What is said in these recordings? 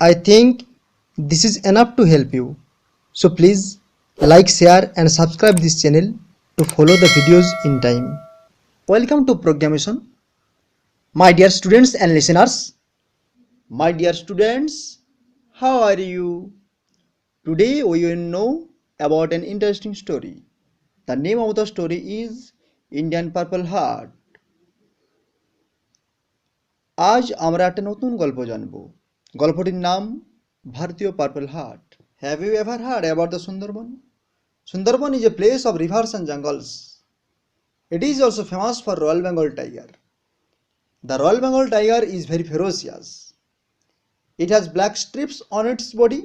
I think this is enough to help you. So please like, share and subscribe this channel to follow the videos in time. Welcome to Programmation. My dear students and listeners. My dear students, how are you? Today we will know about an interesting story. The name of the story is Indian Purple Heart. আজ আমরা একটা নতুন গল্প জানব। গল্পটির নাম ভারতীয় purple heart. Have you ever heard about the Sundarban? Sundarban is a place of rivers and jungles. It is also famous for Royal Bengal tiger. The Royal Bengal tiger is very ferocious. It has black strips on its body.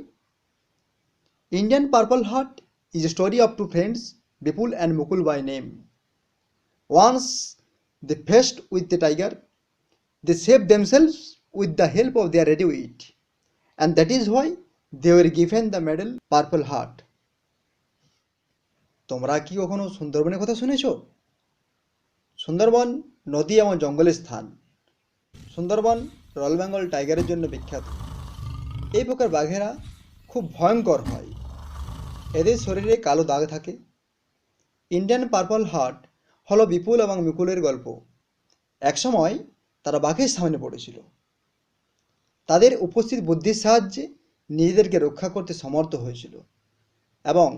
Indian Purple Heart is a story of two friends, Bipul and Mukul by name. Once they faced with the tiger, they saved themselves with the help of their radio wit, and that is why they were given the medal Purple Heart. তোমরা কি কখনো সুন্দরবনের কথা শুনেছো? সুন্দরবন নদী এবং জঙ্গলের স্থান। সুন্দরবন রয়্যাল বেঙ্গল টাইগারের জন্য বিখ্যাত। এই প্রকার বাঘেরা খুব ভয়ঙ্কর হয়। এদের শরীরে কালো দাগ থাকে। ইন্ডিয়ান পার্পল হার্ট হলো বিপুল এবং মুকুলের গল্প। একসময় তারা বাঘের সামনে পড়েছিল। তাদের উপস্থিত বুদ্ধির সাহায্যে নিজেদেরকে রক্ষা করতে সমর্থ হয়েছিল এবং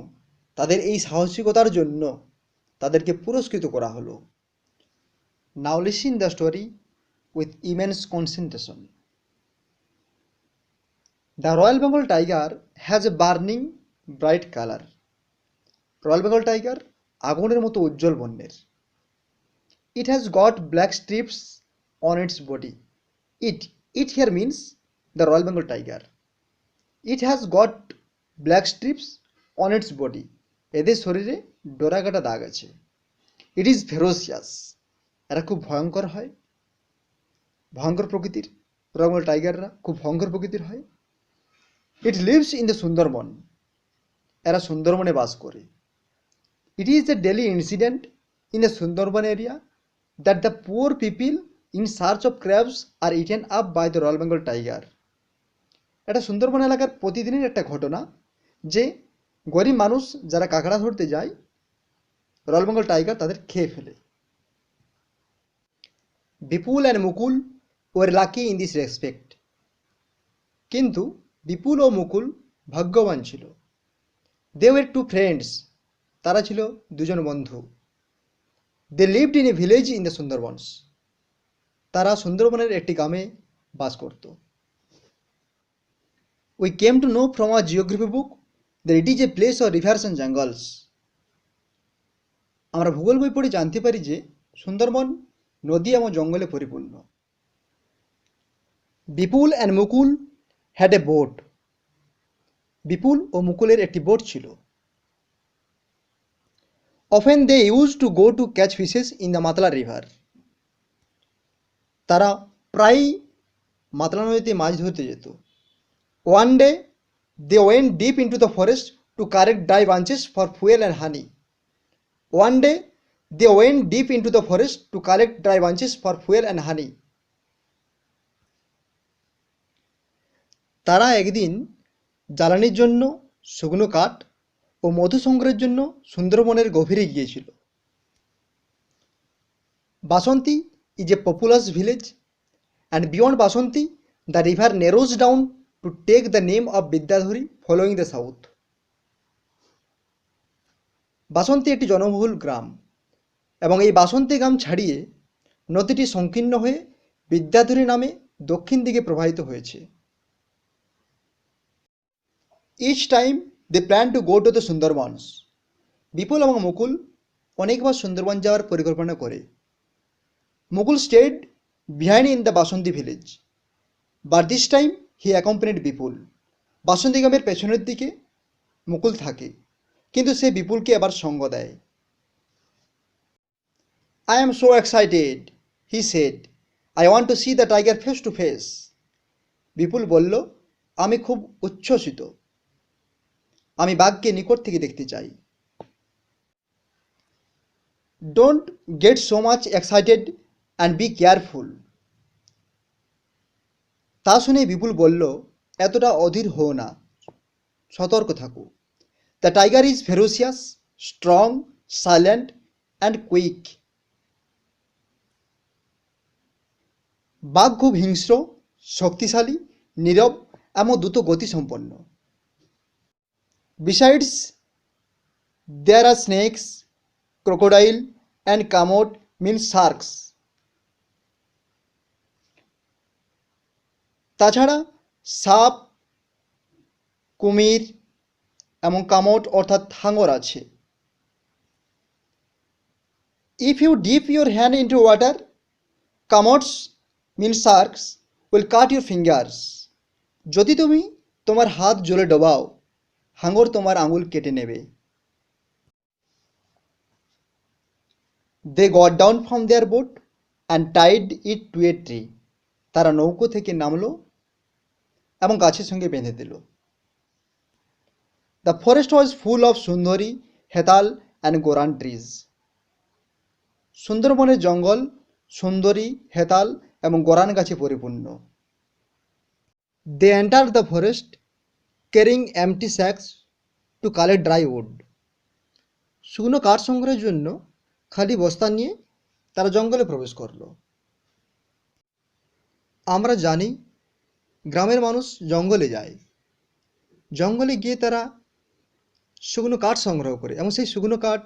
তাদের এই সাহসিকতার জন্য তাদেরকে পুরস্কৃত করা হলো। Now listen the story with immense concentration. The Royal Bengal tiger has a burning bright color. Royal Bengal tiger আগুনের মতো উজ্জ্বল বর্ণের। It has got black strips on its body. It here means the Royal Bengal tiger. It has got black strips on its body. এদের শরীরে ডোরাকাটা দাগ আছে। It is ferocious. এরা খুব ভয়ঙ্কর হয়। ভয়ঙ্কর প্রকৃতির রয়্যাল বেঙ্গল টাইগাররা খুব ভয়ঙ্কর প্রকৃতির হয়। It lives in the Sundarban. এরা সুন্দরবনে বাস করে। It is a daily incident in the Sundarban area that the poor people in search of crabs are eaten up by the Royal Bengal tiger. এটা সুন্দরবন এলাকার প্রতিদিনের একটা ঘটনা যে গরিব মানুষ যারা কাঁকড়া ধরতে যায় রয়্যাল বেঙ্গল টাইগার তাদের খেয়ে ফেলে। Bipul and Mukul were lucky in this respect. কিন্তু বিপুল ও মুকুল ভাগ্যবান ছিল। They were two friends. তারা ছিল দুজন বন্ধু। They lived in a village in the Sundarbans. তারা সুন্দরবনের একটি গ্রামে বাস করত। We came to know from our geography book that it is a place of rivers and jungles. আমরা ভূগোল বই পড়ে জানতে পারি যে সুন্দরবন নদী এবং জঙ্গলে পরিপূর্ণ। Bipul and Mukul had a boat. Bipul ও মুকুলের একটি বোট ছিল। Often they used to go to catch fishes in the Matla river. তারা প্রায়ই মাতলা নদীতে মাছ ধরতে যেত। One day they went deep into the forest to collect dry branches for fuel and honey. One day they went deep into the forest to collect dry branches for fuel and honey. তারা একদিন জ্বালানির জন্য শুকনো কাঠ ও মধু সংগ্রহের জন্য সুন্দরবনের গভীরে গিয়েছিল। বাসন্তী is a populous village, and beyond Basanti the river narrows down to take the name of Vidyadhari following the south. বাসন্তী একটি জনবহুল গ্রাম এবং এই বাসন্তী গ্রাম ছাড়িয়ে নদীটি সংকীর্ণ হয়ে বিদ্যাধরী নামে দক্ষিণ দিকে প্রবাহিত হয়েছে। Each time they plan to go to the Sundarbans. বিপুল এবং মুকুল অনেকবার সুন্দরবন যাওয়ার পরিকল্পনা করে। মুকুল stayed behind in the Basanti village, but this time he accompanied বিপুল. বাসন্তী গ্রামের পেছনের দিকে মুকুল থাকে, কিন্তু সে বিপুলকে আবার সঙ্গ দেয়। I am so excited, he said. I want to see the tiger face to face. বিপুল বলল, আমি খুব উচ্ছ্বসিত। আমি বাঘকে নিকট থেকে দেখতে চাই। Don't get so much excited and be careful. তা শুনে বিপুল বলল, এতটা অধীর হও না, সতর্ক থাকো। The tiger is ফেরোসিয়াস, strong, silent and quick. বাঘ খুব হিংস্র, শক্তিশালী, নীরব এবং দ্রুত গতিসম্পন্ন। Besides, there are snakes, crocodile and commod means sharks. তাছাড়া সাপ, কুমির এবং কামট অর্থাৎ হাঙর আছে। If you dip your hand into water, comods means sharks will cut your fingers. যদি তুমি তোমার হাত জলে ডোবাও, হাঙর তোমার আঙুল কেটে নেবে। They got down from their boat and tied it to a tree. তারা নৌকো থেকে নামলো এবং গাছের সঙ্গে বেঁধে দিল। The forest was full of সুন্দরী, হেতাল and গোরান trees. সুন্দরবনের জঙ্গল সুন্দরী, হেতাল এবং গোরান গাছে পরিপূর্ণ। They entered the forest carrying empty sacks to collect dry wood. শুকনো কাঠ সংগ্রহের জন্য খালি বস্তা নিয়ে তারা জঙ্গলে প্রবেশ করলো। আমরা জানি গ্রামের মানুষ জঙ্গলে যায়, জঙ্গলে গিয়ে তারা শুকনো কাঠ সংগ্রহ করে এবং সেই শুকনো কাঠ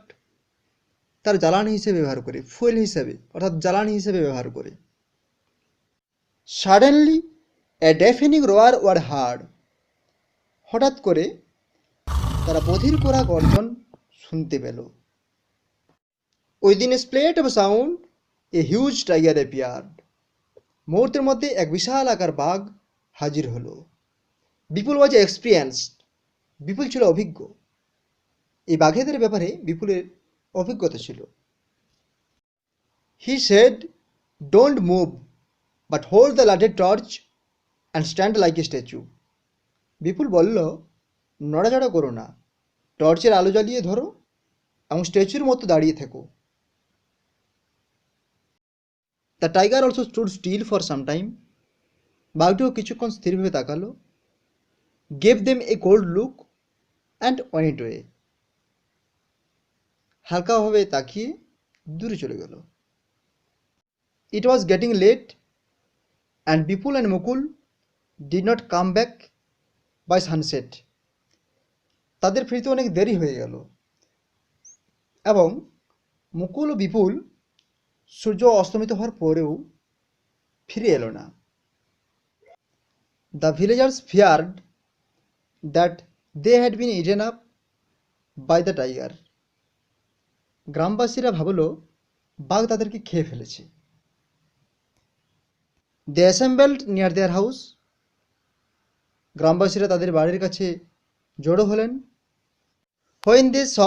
তার জ্বালানি হিসেবে ব্যবহার করে, ফুয়েল হিসেবে অর্থাৎ জ্বালানি হিসেবে ব্যবহার করে। সাডেনলি এ ডেফেনিং রোয়ার ওয়ার হার্ড। হঠাৎ করে তারা বধির করা গর্জন শুনতে পেল। Within a split of sound a huge tiger appeared. মুহূর্তের মধ্যে এক বিশাল আকার বাঘ হাজির হলো। বিপুল ওয়াজ এক্সপিরিয়েন্সড। বিপুল ছিল অভিজ্ঞ। এই বাঘেদের ব্যাপারে বিপুলের অভিজ্ঞতা ছিল। He said, don't move but hold the lighted torch and stand like a statue. Bipul বলল, নড়াচড়া করো না, টর্চের আলো জ্বালিয়ে ধরো এবং স্ট্যাচুর মতো দাঁড়িয়ে থেকো। The tiger also stood still for some time. বাঘটিও কিছুক্ষণ স্থিরভাবে তাকালো। Gave them a cold look and went way. হালকাভাবে তাকিয়ে দূরে চলে গেল। It was getting late and Bipul and Mukul did not come back by sunset. তাদের ফিরতে অনেক দেরি হয়ে গেল এবং মুকুল ও বিপুল সূর্য অস্তমিত হওয়ার পরেও ফিরে এলো না। The villagers feared that they had been eaten up by the tiger. গ্রামবাসীরা ভাবল বাঘ তাদেরকে খেয়ে ফেলেছে। They assembled near their house. গ্রামবাসীরা তাদের বাড়ির কাছে জড়ো হলেন। When they saw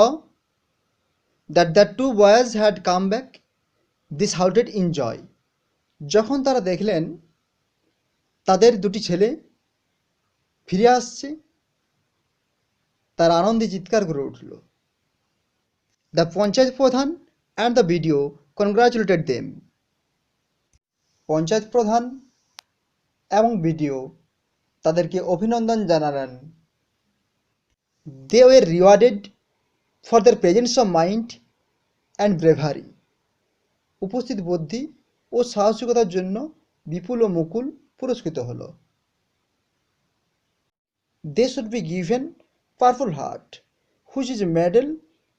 that the two boys had come back, they shouted in joy. যখন তারা দেখলেন তাদের দুটি ছেলে ফিরে আসছে, তার আনন্দে চিৎকার করে উঠল। The panchayat pradhan and the BDO congratulated them. Panchayat pradhan এবং বিডিও তাদেরকে অভিনন্দন জানালেন। They were rewarded for their presence of mind and bravery. উপস্থিত বুদ্ধি ও সাহসিকতার জন্য বিপুল ও মুকুল পুরস্কৃত হল। They should be given purple heart which is a medal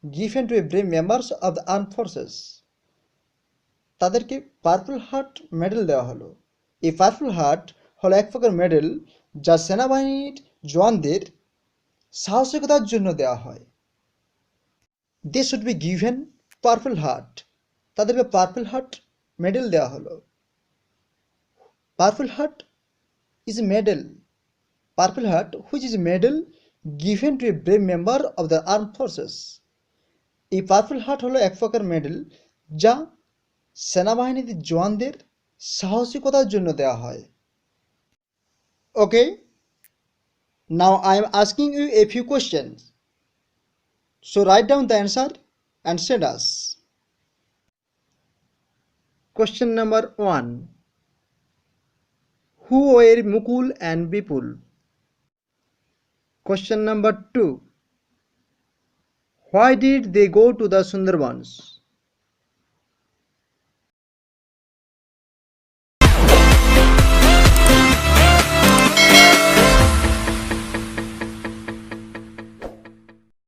given to a brave members of the armed forces. তাদেরকে পার্পল হার্ট মেডেল দেওয়া হলো। এই পার্পল হার্ট হলো এক প্রকার মেডেল যা সেনাবাহিনীর জওয়ানদের সাহসিকতার জন্য দেওয়া হয়। They should be given purple heart. তাদেরকে পার্পল হার্ট মেডেল দেওয়া হলো। Purple heart is a medal, purple heart which is a medal given to a brave member of the armed forces. এই পার্পল হার্ট হলো এক প্রকার medal যা সেনাবাহিনীর জওয়ানদের সাহসিকতার জন্য দেওয়া হয়। Okay, now I am asking you a few questions, so write down the answer and send us. Question number 1. Who were Mukul and Bipul? Question number 2. Why did they go to the Sundarbans?